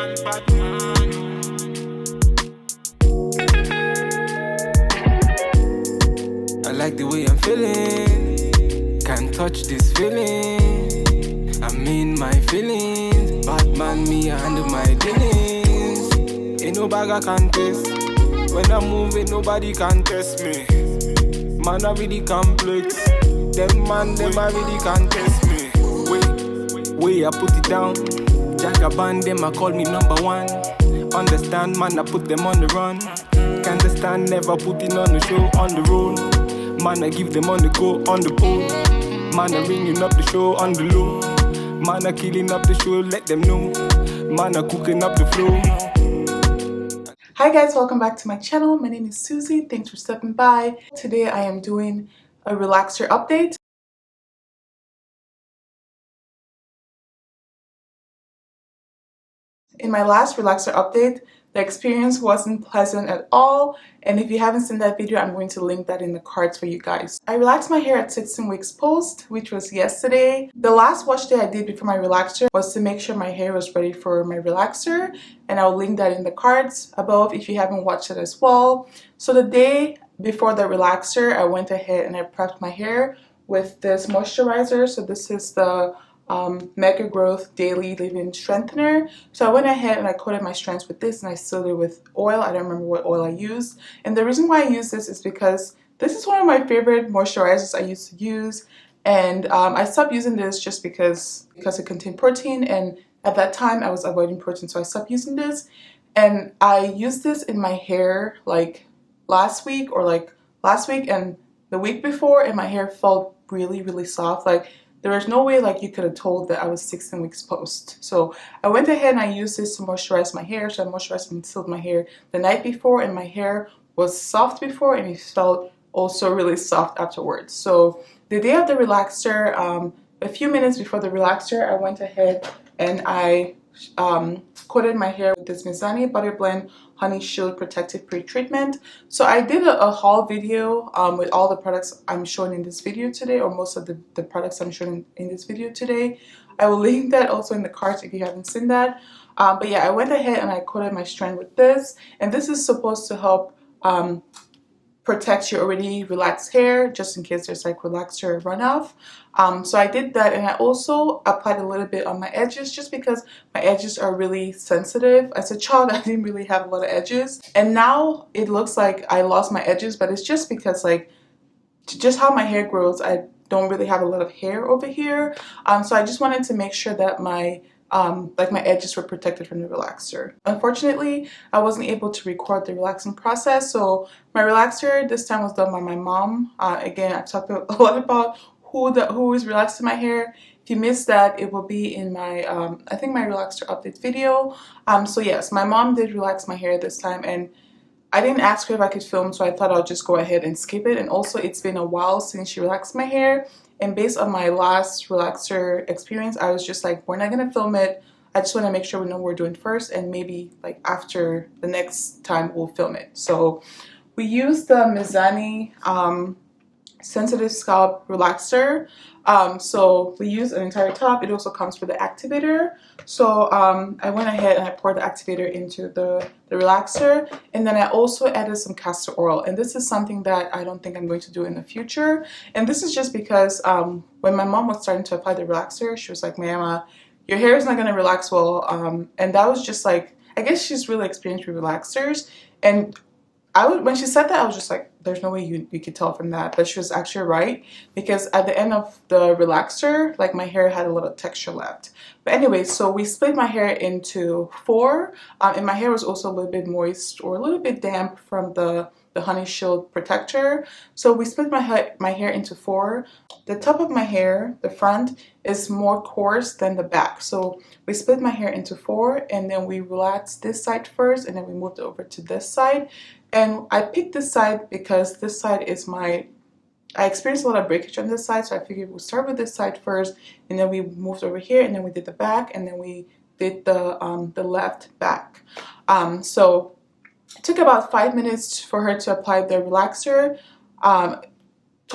I like the way I'm feeling. Can't touch this feeling. I'm in my feelings. Batman, me, I handle my dealings. Ain't no bag I can taste. When I'm moving, nobody can test me. Man, I really complex. Them I really can test me. Wait, I put it down. Jagaban, them I call me number one. Understand, man, I put them on the run. Can't understand, never putting on the show, on the road. Man, I give them on the go, on the pole. Man, I ringing up the show on the low. Man, I killing up the show, let them know. Man, I cooking up the flow. Hi guys, welcome back to my channel. My name is Susie. Thanks for stopping by. Today I am doing a relaxer update. In my last relaxer update, the experience wasn't pleasant at all, and if you haven't seen that video, I'm going to link that in the cards for you guys. I relaxed my hair at 16 weeks post, which was yesterday. The last wash day I did before my relaxer was to make sure my hair was ready for my relaxer, and I'll link that in the cards above if you haven't watched it as well. So the day before the relaxer, I went ahead and I prepped my hair with this moisturizer. So this is the Mega Growth Daily Leave-In Strengthener. So I went ahead and I coated my strands with this, and I sealed it with oil. I don't remember what oil I used. And the reason why I use this is because this is one of my favorite moisturizers I used to use. And I stopped using this just because it contained protein, and at that time I was avoiding protein, so I stopped using this. And I used this in my hair like last week, and the week before, and my hair felt really soft. Like, there was no way like you could have told that I was 16 weeks post. So I went ahead and I used this to moisturize my hair. So I moisturized and sealed my hair the night before, and my hair was soft before and it felt also really soft afterwards. So the day of the relaxer, a few minutes before the relaxer, I went ahead and I coated my hair with this Mizani Butter Blend Honey Shield Protective Pre-Treatment. So I did a haul video with all the products I'm showing in this video today, or most of the products I'm showing in this video today. I will link that also in the cards if you haven't seen that. But yeah, I went ahead and I coated my strand with this, and this is supposed to help protect your already relaxed hair just in case there's like relaxer runoff. So I did that, and I also applied a little bit on my edges just because my edges are really sensitive. As a child, I didn't really have a lot of edges, and now it looks like I lost my edges, but it's just because like just how my hair grows, I don't really have a lot of hair over here. So I just wanted to make sure that my my edges were protected from the relaxer. Unfortunately, I wasn't able to record the relaxing process, so my relaxer this time was done by my mom. Again, I talked a lot about who is relaxing my hair. If you missed that, it will be in my I think my relaxer update video. So yes, my mom did relax my hair this time, and I didn't ask her if I could film, so I thought I'll just go ahead and skip it. And also, it's been a while since she relaxed my hair, and based on my last relaxer experience, I was just like, we're not gonna film it. I just want to make sure we know what we're doing first, and maybe like after the next time we'll film it. So we used the Mizani Sensitive Scalp Relaxer. So we use an entire top. It also comes with the activator. So I went ahead and I poured the activator into the relaxer, and then I also added some castor oil, and this is something that I don't think I'm going to do in the future. And this is just because when my mom was starting to apply the relaxer, she was like, "Mama, your hair is not going to relax well," and that was just like, I guess she's really experienced with relaxers. And when she said that, I was just like, there's no way you could tell from that. But she was actually right, because at the end of the relaxer, like my hair had a little texture left. But anyway, so we split my hair into 4, and my hair was also a little bit moist or a little bit damp from the Honey Shield Protector. So we split my hair into 4. The top of my hair, the front, is more coarse than the back. So we split my hair into 4, and then we relaxed this side first, and then we moved over to this side. And I picked this side because this side is I experienced a lot of breakage on this side, so I figured we'll start with this side first, and then we moved over here, and then we did the back, and then we did the left back. So it took about 5 minutes for her to apply the relaxer.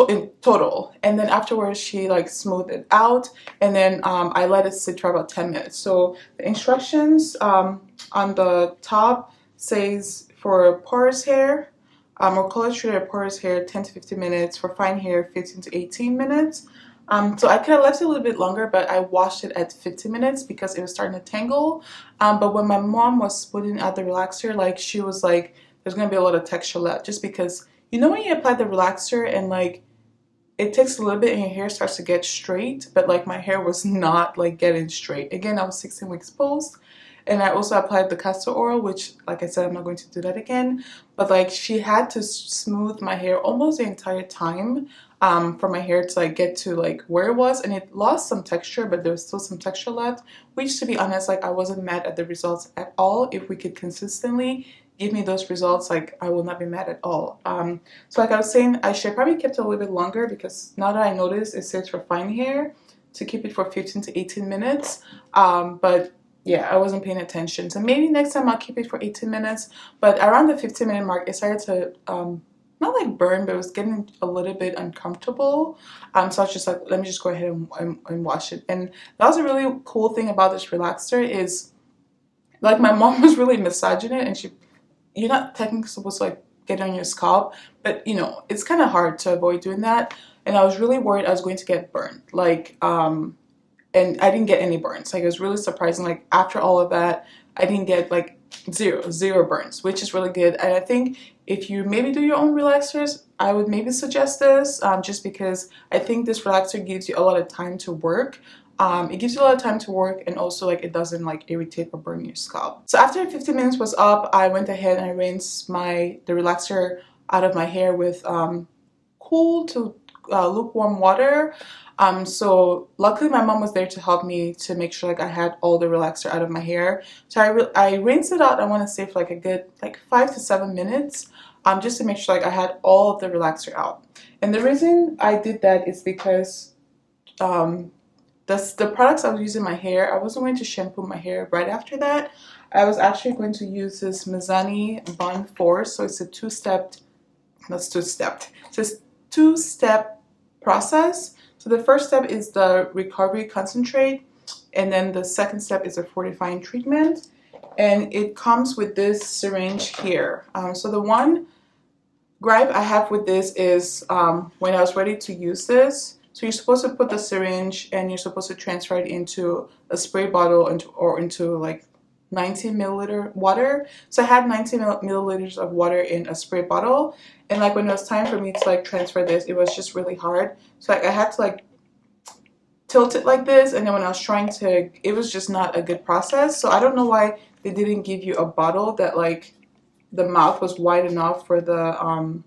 in total. And then afterwards she like smoothed it out, and then I let it sit for about 10 minutes. So the instructions on the top says for porous hair or color treated porous hair 10 to 15 minutes, for fine hair 15 to 18 minutes. So I could have left it a little bit longer, but I washed it at 15 minutes because it was starting to tangle. But when my mom was putting out the relaxer, like she was like, there's gonna be a lot of texture left, just because you know when you apply the relaxer and like it takes a little bit and your hair starts to get straight, but like my hair was not like getting straight. Again, I was 16 weeks post, and I also applied the castor oil, which like I said, I'm not going to do that again. But like she had to smooth my hair almost the entire time for my hair to like get to like where it was, and it lost some texture, but there was still some texture left, which to be honest, like I wasn't mad at the results at all. If we could consistently give me those results, like I will not be mad at all. So like I was saying, I should probably kept it a little bit longer, because now that I noticed it says for fine hair to keep it for 15 to 18 minutes. But yeah, I wasn't paying attention. So maybe next time I'll keep it for 18 minutes. But around the 15-minute mark, it started to not like burn, but it was getting a little bit uncomfortable. So I was just like, let me just go ahead and wash it. And that was a really cool thing about this relaxer is, like my mom was really massaging it, and you're not technically supposed to like get it on your scalp, but you know, it's kind of hard to avoid doing that. And I was really worried I was going to get burned. Like, and I didn't get any burns. Like it was really surprising. Like after all of that, I didn't get like zero burns, which is really good. And I think if you maybe do your own relaxers, I would maybe suggest this, just because I think this relaxer gives you a lot of time to work. It gives you a lot of time to work, and also like it doesn't like irritate or burn your scalp. So after 15 minutes was up, I went ahead and I rinsed the relaxer out of my hair with cool to lukewarm water. So luckily my mom was there to help me to make sure like I had all the relaxer out of my hair. So I rinsed it out, I want to say for like a good like 5 to 7 minutes, just to make sure like I had all of the relaxer out. And the reason I did that is because the products I was using in my hair, I wasn't going to shampoo my hair right after that. I was actually going to use this Mizani Bond Force. So it's a two-step process. So the first step is the recovery concentrate, and then the second step is a fortifying treatment. And it comes with this syringe here. So the one gripe I have with this is when I was ready to use this, so you're supposed to put the syringe and you're supposed to transfer it into a spray bottle or into like 90 milliliter water. So I had 90 milliliters of water in a spray bottle, and like when it was time for me to like transfer this, it was just really hard. So like I had to like tilt it like this, and then when I was trying to, it was just not a good process. So I don't know why they didn't give you a bottle that like the mouth was wide enough for the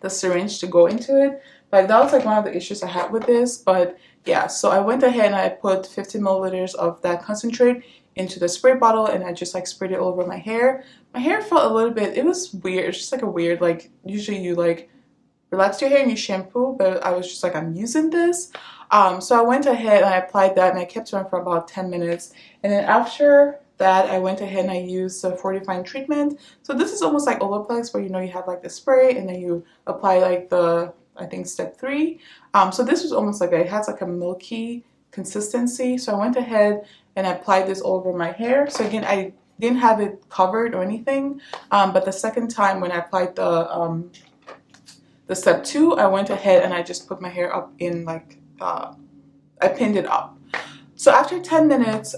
syringe to go into it. Like that was like one of the issues I had with this. But yeah, so I went ahead and I put 50 milliliters of that concentrate into the spray bottle, and I just like sprayed it all over my hair. My hair felt a little bit, it was weird. It's just like a weird, like usually you like relax your hair and you shampoo, but I was just like, I'm using this. So I went ahead and I applied that, and I kept it on for about 10 minutes. And then after that, I went ahead and I used the fortifying treatment. So this is almost like Olaplex, where you know you have like the spray and then you apply like the, I think step 3. So this was almost like it has like a milky consistency. So I went ahead and I applied this all over my hair. So again, I didn't have it covered or anything. But the second time when I applied the step 2, I went ahead and I just put my hair up in like, I pinned it up. So after 10 minutes,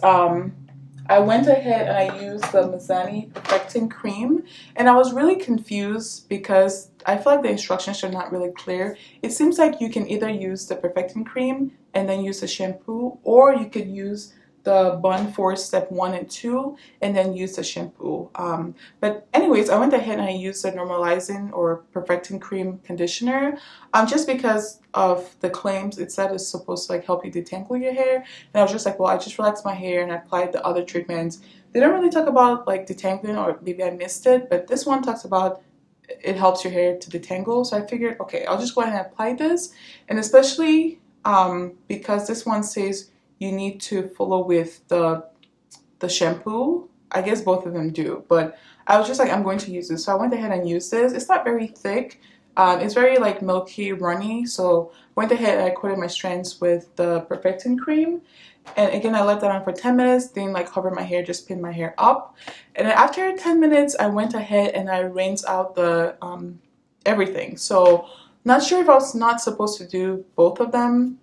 I went ahead and I used the Mizani Perfecting Cream, and I was really confused because I feel like the instructions are not really clear. It seems like you can either use the Perfecting Cream and then use the shampoo, or you could use the Bond Force step 1 and 2 and then use the shampoo. But anyways, I went ahead and I used the Normalizing or Perfecting Cream conditioner, just because of the claims it said it's supposed to like help you detangle your hair. And I was just like, well, I just relaxed my hair and I applied the other treatments. They don't really talk about like detangling, or maybe I missed it, but this one talks about it helps your hair to detangle. So I figured, okay, I'll just go ahead and apply this. And especially because this one says you need to follow with the shampoo. I guess both of them do, but I was just like, I'm going to use this. So I went ahead and used this. It's not very thick, It's very like milky, runny. So went ahead and I coated my strands with the perfecting cream. And again, I left that on for 10 minutes, didn't like cover my hair, just pin my hair up. And then after 10 minutes, I went ahead and I rinsed out the everything. So not sure if I was not supposed to do both of them.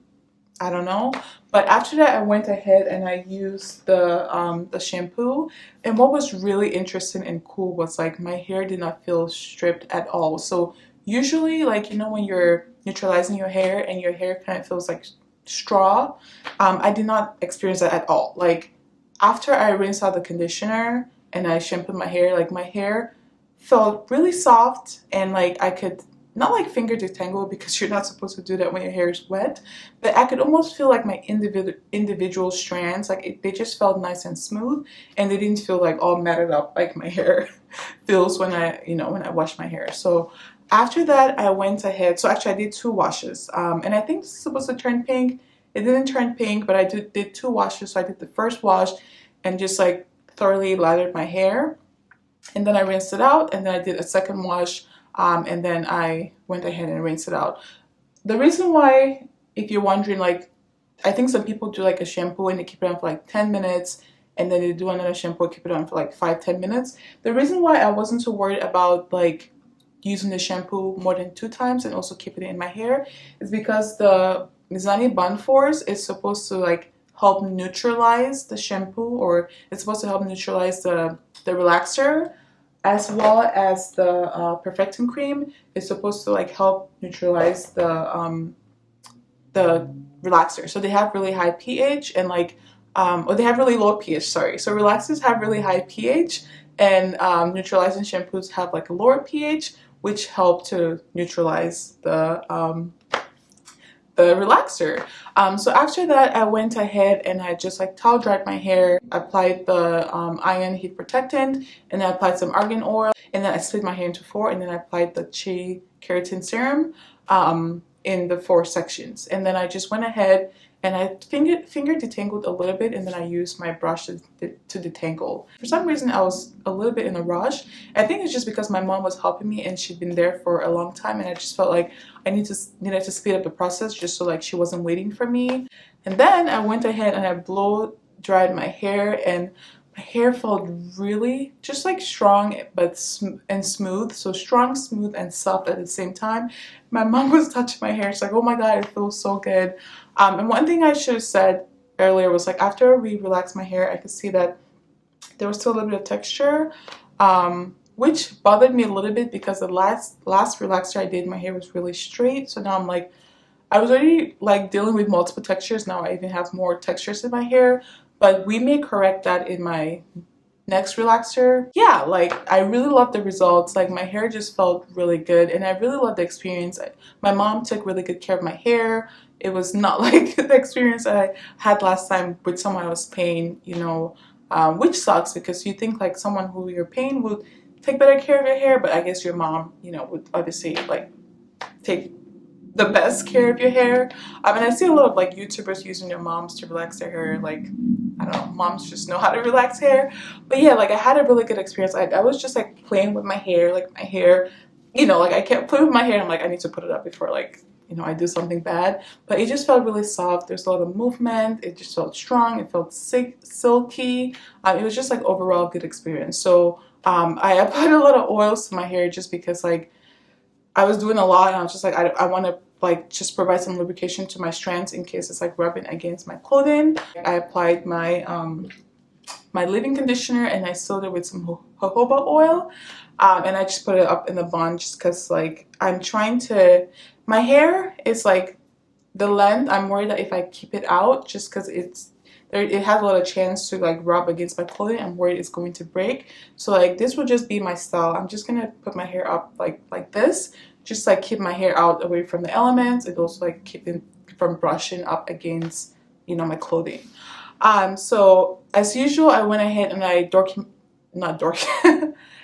I don't know. But after that, I went ahead and I used the shampoo. And what was really interesting and cool was like my hair did not feel stripped at all. So usually, like, you know, when you're neutralizing your hair and your hair kind of feels like straw, I did not experience that at all. Like after I rinsed out the conditioner and I shampooed my hair, like my hair felt really soft and like I could not like finger detangle because you're not supposed to do that when your hair is wet, but I could almost feel like my individual strands, like they just felt nice and smooth, and they didn't feel like all matted up like my hair feels when I, you know, when I wash my hair. So after that, I went ahead. So actually, I did 2 washes, and I think this is supposed to turn pink. It didn't turn pink, but I did 2 washes. So I did the first wash and just like thoroughly lathered my hair, and then I rinsed it out, and then I did a second wash. And then I went ahead and rinsed it out. The reason why, if you're wondering, like, I think some people do like a shampoo and they keep it on for like 10 minutes and then they do another shampoo, keep it on for like 5-10 minutes. The reason why I wasn't so worried about like using the shampoo more than 2 times and also keeping it in my hair is because the Mizani Bun Force is supposed to like help neutralize the shampoo, or it's supposed to help neutralize the relaxer, as well as the perfecting cream is supposed to like help neutralize the relaxer. So they have really high pH and like or they have really low pH, sorry. So relaxers have really high pH, and neutralizing shampoos have like a lower pH, which help to neutralize the relaxer. So after that, I went ahead and I just like towel dried my hair, applied the iron heat protectant, and then I applied some argan oil, and then I split my hair into 4, and then I applied the Chi keratin serum in the 4 sections. And then I just went ahead and I finger detangled a little bit, and then I used my brush to detangle. For some reason, I was a little bit in a rush. I think it's just because my mom was helping me and she'd been there for a long time, and I just felt like I needed to speed up the process just so like she wasn't waiting for me. And then I went ahead and I blow dried my hair, and my hair felt really just like strong but smooth. So strong, smooth, and soft at the same time. My mom was touching my hair. She's like, oh my god, it feels so good. And one thing I should have said earlier was like after we relaxed my hair, I could see that there was still a little bit of texture, which bothered me a little bit because the last relaxer I did, my hair was really straight. So now I'm like, I was already like dealing with multiple textures. Now I even have more textures in my hair, but we may correct that in my next relaxer. Yeah, like I really love the results. Like my hair just felt really good, and I really love the experience. My mom took really good care of my hair. It was not like the experience I had last time with someone I was paying, you know, which sucks because you think like someone who you're paying would take better care of your hair, but I guess your mom, you know, would obviously like take the best care of your hair. And I see a lot of like YouTubers using their moms to relax their hair. Like, I don't know, moms just know how to relax hair. But yeah, like I had a really good experience. I was just like playing with my hair, like my hair, you know, like I kept playing with my hair and I'm like, I need to put it up before like, you know, I do something bad. But it just felt really soft. There's a lot of movement. It just felt strong. It felt silky. It was just like overall good experience. So I applied a lot of oils to my hair just because like I was doing a lot, and I was just like, I want to like just provide some lubrication to my strands in case it's like rubbing against my clothing. I applied my my leave-in conditioner, and I soaked it with some jojoba oil, and I just put it up in the bun just because like I'm trying to, my hair is like the length, I'm worried that if I keep it out, just because it has a lot of chance to like rub against my clothing, I'm worried it's going to break. So like this will just be my style. I'm just gonna put my hair up like this, just like keep my hair out away from the elements. It also like keep it from brushing up against, you know, my clothing. So as usual, I went ahead and I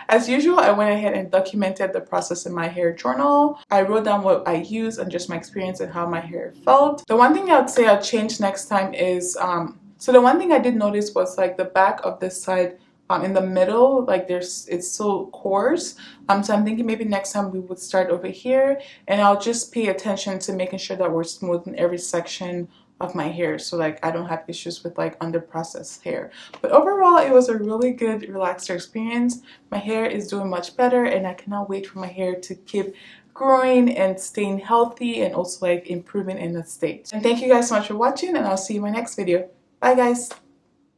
as usual, I went ahead and documented the process in my hair journal. I wrote down what I used and just my experience and how my hair felt. The one thing I would say I'll change next time is, so the one thing I did notice was like the back of this side in the middle, like it's so coarse. So I'm thinking maybe next time we would start over here, and I'll just pay attention to making sure that we're smoothing every section of my hair, so like I don't have issues with like under processed hair. But overall, it was a really good relaxer experience. My hair is doing much better, and I cannot wait for my hair to keep growing and staying healthy, and also like improving in the state. And thank you guys so much for watching, and I'll see you in my next video. Bye guys.